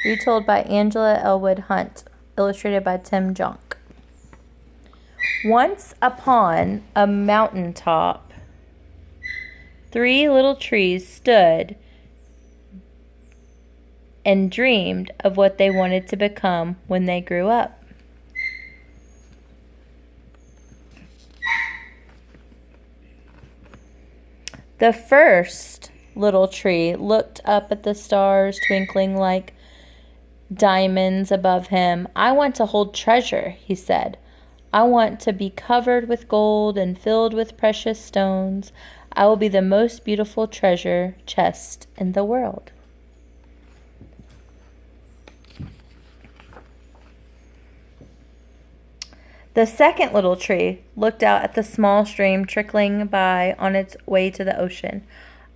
Retold by Angela Elwood Hunt. Illustrated by Tim Junk. Once upon a mountaintop, 3 little trees stood and dreamed of what they wanted to become when they grew up. The first little tree looked up at the stars twinkling like diamonds above him. "I want to hold treasure," he said. "I want to be covered with gold and filled with precious stones. I will be the most beautiful treasure chest in the world." The second little tree looked out at the small stream trickling by on its way to the ocean.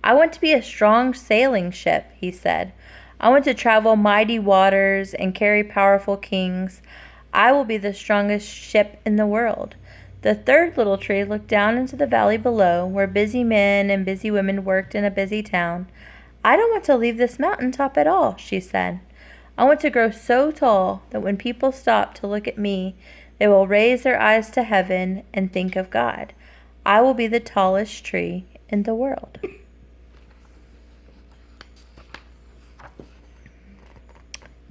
"I want to be a strong sailing ship," he said. "I want to travel mighty waters and carry powerful kings. I will be the strongest ship in the world." The third little tree looked down into the valley below, where busy men and busy women worked in a busy town. "I don't want to leave this mountaintop at all," she said. "I want to grow so tall that when people stop to look at me, they will raise their eyes to heaven and think of God. I will be the tallest tree in the world."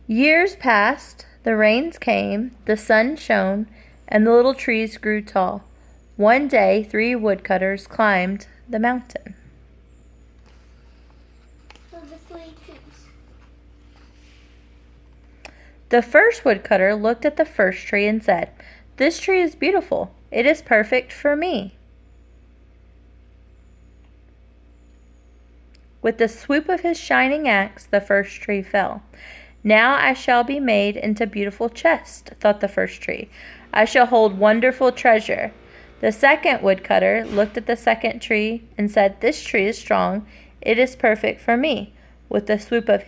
Years passed, the rains came, the sun shone, and the little trees grew tall. One day, 3 woodcutters climbed the mountain. The first woodcutter looked at the first tree and said, "This tree is beautiful. It is perfect for me." With the swoop of his shining axe, the first tree fell. "Now I shall be made into a beautiful chest," thought the first tree. "I shall hold wonderful treasure." The second woodcutter looked at the second tree and said, "This tree is strong. It is perfect for me." With the swoop of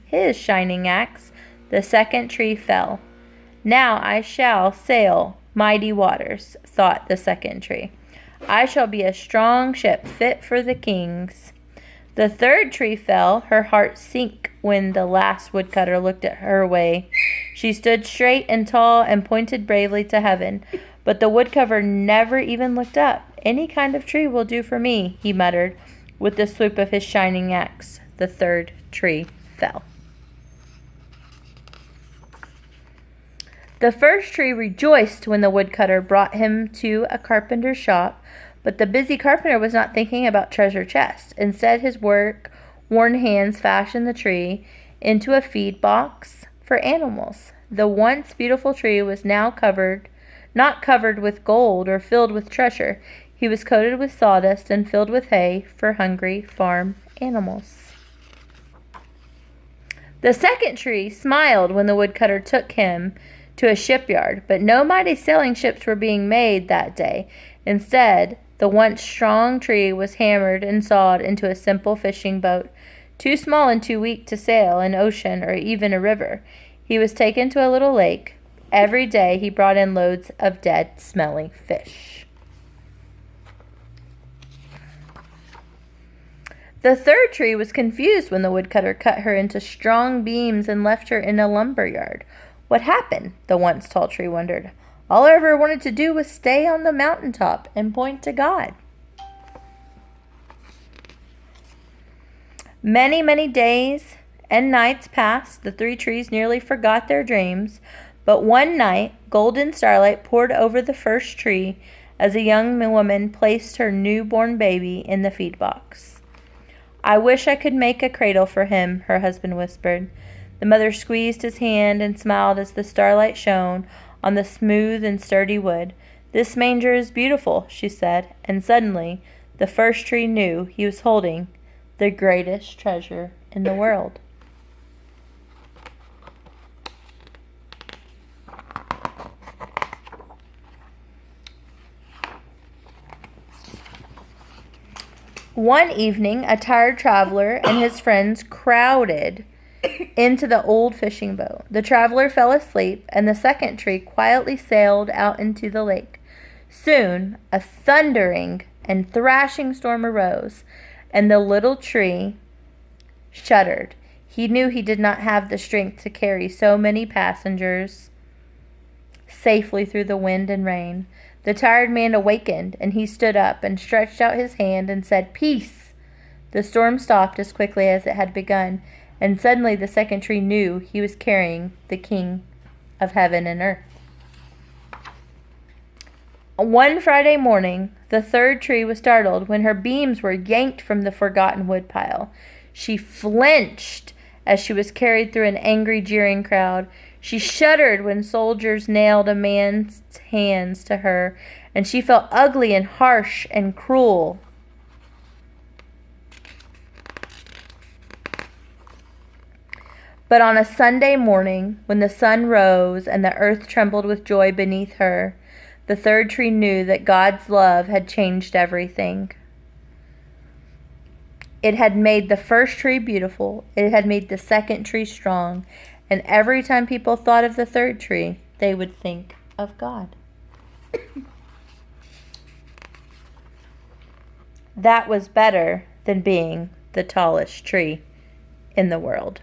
his shining axe, the second tree fell. "Now I shall sail mighty waters," thought the second tree. "I shall be a strong ship fit for the kings." The third tree fell. Her heart sank when the last woodcutter looked at her way. She stood straight and tall and pointed bravely to heaven. But the woodcutter never even looked up. "Any kind of tree will do for me," he muttered. With the swoop of his shining axe, the third tree fell. The first tree rejoiced when the woodcutter brought him to a carpenter's shop, but the busy carpenter was not thinking about treasure chest. Instead, his worn hands fashioned the tree into a feed box for animals. The once beautiful tree was now not covered with gold or filled with treasure. He was coated with sawdust and filled with hay for hungry farm animals. The second tree smiled when the woodcutter took him to a shipyard, but no mighty sailing ships were being made that day. Instead, the once strong tree was hammered and sawed into a simple fishing boat, too small and too weak to sail an ocean or even a river. He was taken to a little lake. Every day he brought in loads of dead, smelly fish. The third tree was confused when the woodcutter cut her into strong beams and left her in a lumber yard. What happened? The once tall tree wondered. All I ever wanted to do was stay on the mountaintop and point to God. Many, many days and nights passed. The 3 trees nearly forgot their dreams. But one night, golden starlight poured over the first tree as a young woman placed her newborn baby in the feed box. "I wish I could make a cradle for him," her husband whispered. The mother squeezed his hand and smiled as the starlight shone on the smooth and sturdy wood. "This manger is beautiful," she said, and suddenly the first tree knew he was holding the greatest treasure in the world. One evening, a tired traveler and his friends crowded into the old fishing boat. The traveler fell asleep, and the second tree quietly sailed out into the lake. Soon, a thundering and thrashing storm arose, and the little tree shuddered. He knew he did not have the strength to carry so many passengers safely through the wind and rain. The tired man awakened, and he stood up and stretched out his hand and said, "Peace!" The storm stopped as quickly as it had begun, and suddenly the second tree knew he was carrying the King of heaven and earth. One Friday morning, the third tree was startled when her beams were yanked from the forgotten woodpile. She flinched as she was carried through an angry, jeering crowd. She shuddered when soldiers nailed a man's hands to her, and she felt ugly and harsh and cruel. But on a Sunday morning, when the sun rose and the earth trembled with joy beneath her, the third tree knew that God's love had changed everything. It had made the first tree beautiful. It had made the second tree strong. And every time people thought of the third tree, they would think of God. That was better than being the tallest tree in the world.